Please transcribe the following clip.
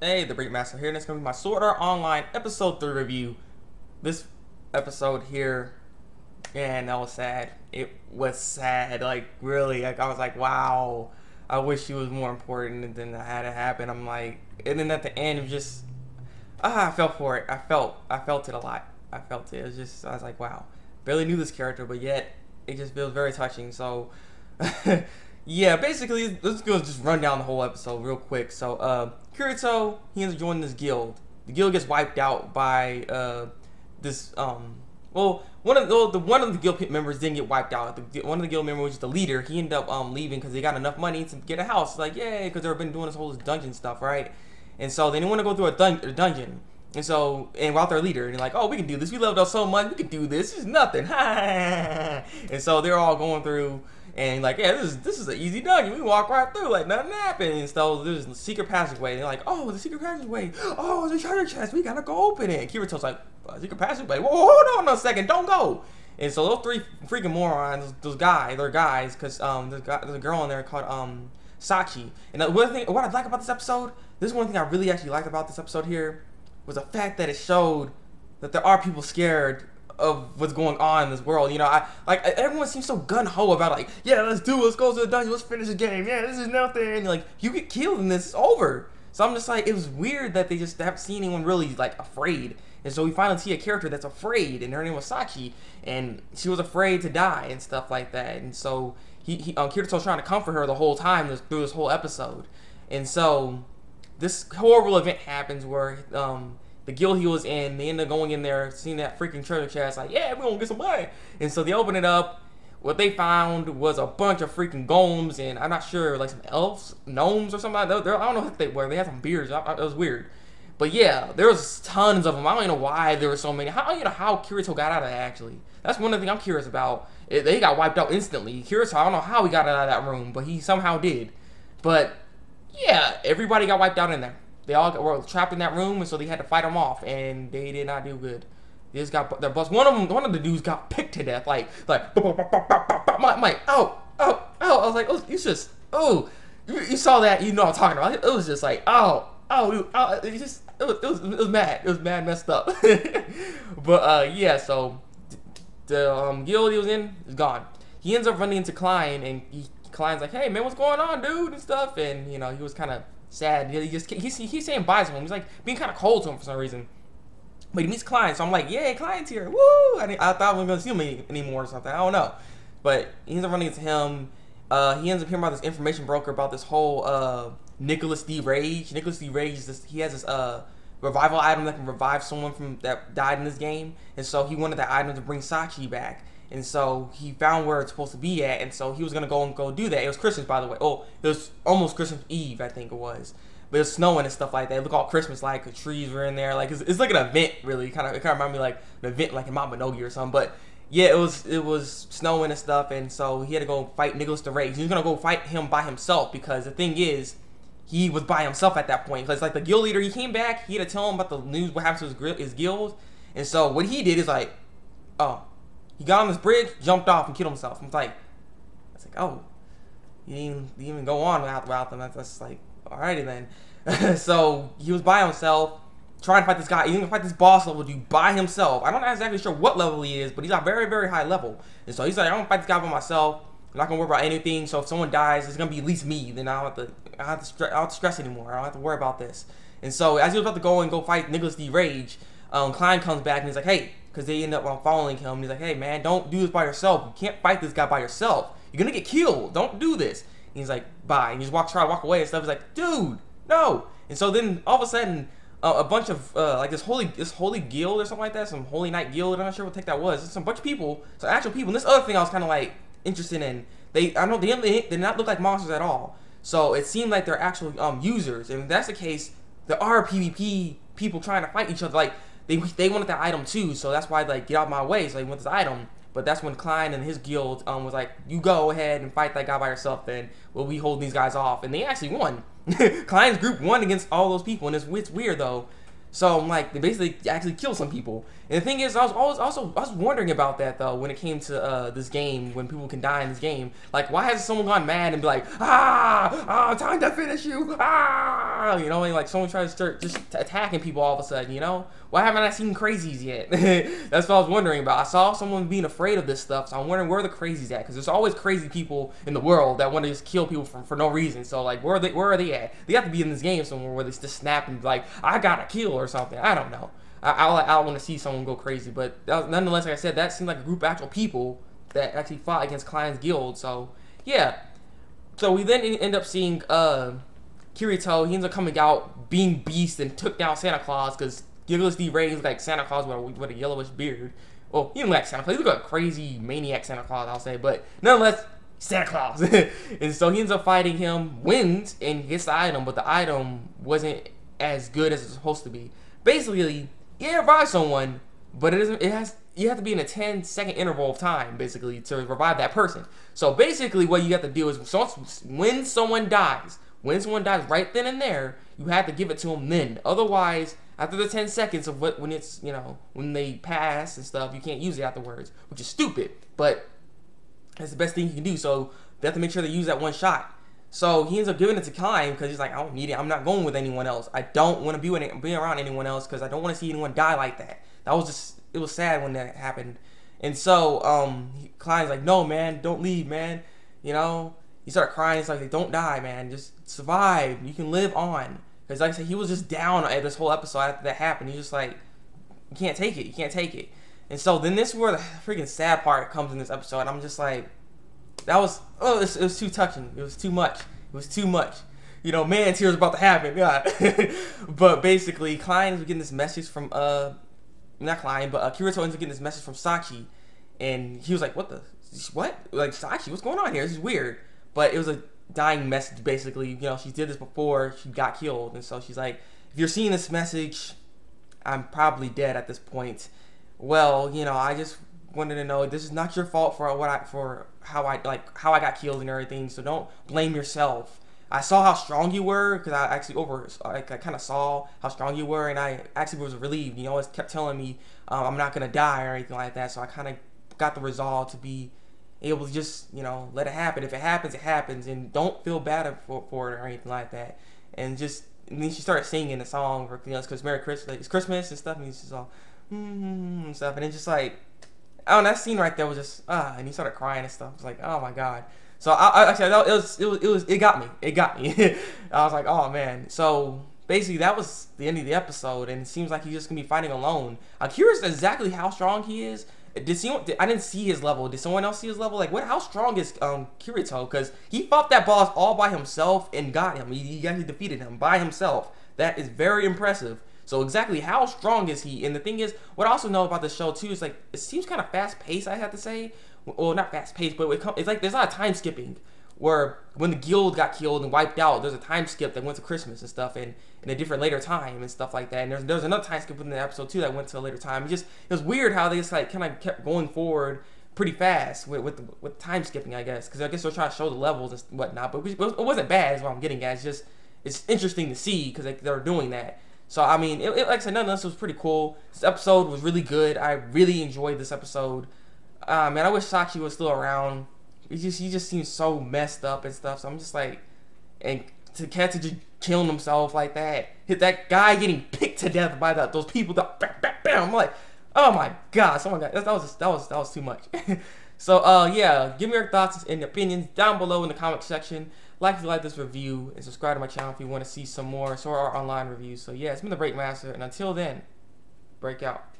Hey, Thabreakmasta here, and it's going to be my Sword Art Online Episode 3 review. This episode here, man, that was sad. It was sad, like, really. Like, I was like, wow, I wish she was more important, and then I had it happen. I'm like, and then at the end, it was just, I felt for it. I felt it a lot. I felt it. It was just, I was like, wow. Barely knew this character, but yet, it just feels very touching, so... Yeah, basically, let's go just run down the whole episode real quick. So, Kirito, he ends up joining this guild. The guild gets wiped out by, this, well, one of the guild members didn't get wiped out. One of the guild members, which is the leader, he ended up, leaving because they got enough money to get a house. It's like, yay, because they've been doing this whole dungeon stuff, right? And so, they didn't want to go through a dungeon. And so, and without their leader, and they're like, oh, we can do this. We leveled up so much, we can do this. It's nothing. And so, they're all going through... And like, yeah, this is an easy dungeon. We walk right through, like nothing happened. And so there's a secret passageway. And they're like, oh, the secret passageway. Oh, the treasure chest. We gotta go open it. And Kirito's like, secret passageway. Whoa, hold on a second. Don't go. And so those three freaking morons, they're guys, because there's a girl in there called Sachi. And what I like about this episode, this is one thing I really actually liked about this episode here, was the fact that it showed that there are people scared of what's going on in this world. You know, everyone seems so gung-ho about like, yeah, let's do it, let's go to the dungeon, let's finish the game, yeah, this is nothing. Like, you get killed and this is over. So I'm just like, it was weird that they just haven't seen anyone really like afraid. And so we finally see a character that's afraid, and her name was Sachi, and she was afraid to die and stuff like that. And so Kirito's trying to comfort her the whole time through this whole episode. And so this horrible event happens where the guild he was in, they end up going in there, seeing that freaking treasure chest, like, yeah, we're gonna get some money. And so they open it up. What they found was a bunch of freaking golems, and I'm not sure, like some elves, gnomes or something. I don't know what they were. They had some beards. It was weird. But yeah, there was tons of them. I don't even know why there were so many. How Kirito got out of that, actually. That's one of the things I'm curious about. They got wiped out instantly. Kirito, I don't know how he got out of that room, but he somehow did. But yeah, everybody got wiped out in there. They all were trapped in that room, and so they had to fight them off, and they did not do good. They just got their butts. One of the dudes got picked to death, like, my, oh. I was like, oh, you just, oh, you saw that, you know what I'm talking about. It was just like, it was mad. It was mad, messed up. But yeah, so the guild he was in is gone. He ends up running into Klein, and Klein's like, hey man, what's going on, dude, and stuff, and you know, he was kind of sad. He's saying bye to him. He's like being kind of cold to him for some reason. But he meets Klein, so I'm like, yay, Klein's here. Woo! I thought we weren't gonna see him anymore or something. I don't know. But he ends up running into him. He ends up hearing about this information broker about this whole Nicholas D. Rage. Nicholas D. Rage he has this revival item that can revive someone that died in this game, and so he wanted that item to bring Sachi back. And so he found where it's supposed to be at, and so he was gonna go do that. It was Christmas, by the way. Oh, it was almost Christmas Eve, I think it was. But it was snowing and stuff like that. It looked all Christmas-like. The trees were in there. Like it's like an event, really. It kind of reminded me like an event like in Mabinogi or something. But yeah, it was snowing and stuff, and so he had to go fight Nicholas the Rage. He was gonna go fight him by himself because the thing is, he was by himself at that point. Because like the guild leader, he came back. He had to tell him about the news, what happened to his guild, and so what he did is like, oh. He got on this bridge, jumped off, and killed himself. I was like, oh, you didn't even go on without them. That's like, alrighty then. So he was by himself, trying to fight this guy. He's gonna fight this boss level dude by himself. I'm not exactly sure what level he is, but he's at very, very high level. And so he's like, I'm gonna fight this guy by myself. I'm not gonna worry about anything. So if someone dies, it's gonna be at least me. Then I don't have to stress anymore. I don't have to worry about this. And so as he was about to go fight Nicholas D. Rage, Klein comes back and he's like, hey. Because they end up following him. And he's like, hey, man, don't do this by yourself. You can't fight this guy by yourself. You're going to get killed. Don't do this. And he's like, bye. And he just try to walk away and stuff. He's like, dude, no. And so then all of a sudden, a bunch of, like this holy guild or something like that, some holy knight guild, I'm not sure what the heck that was. It's some bunch of people, some actual people. And this other thing I was kind of like interested in, I know they did not look like monsters at all. So it seemed like they're actual users. And if that's the case, there are PvP people trying to fight each other. Like, they wanted that item too, so that's why like get out of my way. So they want this item, but that's when Klein and his guild was like, you go ahead and fight that guy by yourself. Then we'll be holding these guys off, and they actually won. Klein's group won against all those people, and it's weird though. So I'm like, they basically actually killed some people. And the thing is, I was wondering about that though when it came to this game, when people can die in this game. Like, why has someone gone mad and be like, time to finish you, wow, you know, and like someone tries to start just attacking people all of a sudden, you know? Why haven't I seen crazies yet? That's what I was wondering about. I saw someone being afraid of this stuff, so I'm wondering where are the crazies at? Because there's always crazy people in the world that want to just kill people for no reason. So like, where are they at? They have to be in this game somewhere where they just snap and be like, I gotta kill or something. I don't know. I want to see someone go crazy, but nonetheless, like I said, that seemed like a group of actual people that actually fought against Klein's guild. So yeah. So we then end up seeing Kirito. He ends up coming out being beast and took down Santa Claus because Gillis D. Ray is like Santa Claus with a yellowish beard. Well, he didn't look like Santa Claus. He looked like a crazy maniac Santa Claus, I'll say. But nonetheless, Santa Claus. And so he ends up fighting him, wins, and gets the item. But the item wasn't as good as it's supposed to be. Basically, you revive someone, but you have to be in a 10-second interval of time, basically, to revive that person. So basically, what you have to do is when someone dies right then and there, you have to give it to them then. Otherwise, after the 10 seconds of when it's, you know, when they pass and stuff, you can't use it afterwards, which is stupid. But that's the best thing you can do. So they have to make sure they use that one shot. So he ends up giving it to Klein because he's like, I don't need it. I'm not going with anyone else. I don't want to be around anyone else because I don't want to see anyone die like that. It was sad when that happened. And so Klein's like, no, man, don't leave, man. You know, he started crying. He's like, don't die, man. Just survive. You can live on. Because like I said, he was just down at this whole episode after that happened. He's just like, you can't take it. You can't take it. And so then this is where the freaking sad part comes in this episode. I'm just like, it was too touching. It was too much. It was too much. You know, man, tears about to happen. God. But basically, Klein is getting this message from, not Klein, but Kirito ends up getting this message from Sachi. And he was like, what? Like, Sachi, what's going on here? This is weird. But it was a dying message, basically. You know, she did this before she got killed. And so she's like, if you're seeing this message, I'm probably dead at this point. Well, you know, I just wanted to know this is not your fault for how I got killed and everything. So don't blame yourself. I saw how strong you were because I kind of saw how strong you were, and I actually was relieved. You always kept telling me I'm not gonna die or anything like that. So I kind of got the resolve to be able to just, you know, let it happen. If it happens, it happens, and don't feel bad for it or anything like that. And then she started singing the song, you know, because Merry Christmas, like, it's Christmas and stuff, and he's just all and stuff, and it's just like, oh, that scene right there was just and he started crying and stuff. It's like, oh my god. So it got me. It got me. I was like, oh man. So basically, that was the end of the episode, and it seems like he's just gonna be fighting alone. I'm curious exactly how strong he is. I didn't see his level. Did someone else see his level? Like, how strong is Kirito? Because he fought that boss all by himself and got him. He actually defeated him by himself. That is very impressive. So exactly how strong is he? And the thing is, what I also know about the show too is like it seems kind of fast paced. I have to say, well, not fast paced, but it's like there's a lot of time skipping. Where when the guild got killed and wiped out, there's a time skip that went to Christmas and stuff, and in a different later time and stuff like that. And there's another time skip within the episode too that went to a later time. It was weird how they just like kind of kept going forward pretty fast with time skipping, I guess, because I guess they're trying to show the levels and whatnot. But it wasn't bad, is what I'm getting at. It's interesting to see because they're doing that. So I mean, like I said, nonetheless, it was pretty cool. This episode was really good. I really enjoyed this episode. Man, I wish Sachi was still around. He just seems so messed up and stuff. So I'm just like, and to just killing himself like that, hit that guy getting picked to death by those people. Bam, bam, bam. I'm like, oh my god, someone got that was too much. So yeah, give me your thoughts and opinions down below in the comment section. Like if you like this review, and subscribe to my channel if you want to see some more Sword Art Online reviews. So yeah, it's been the Thabreakmasta, and until then, break out.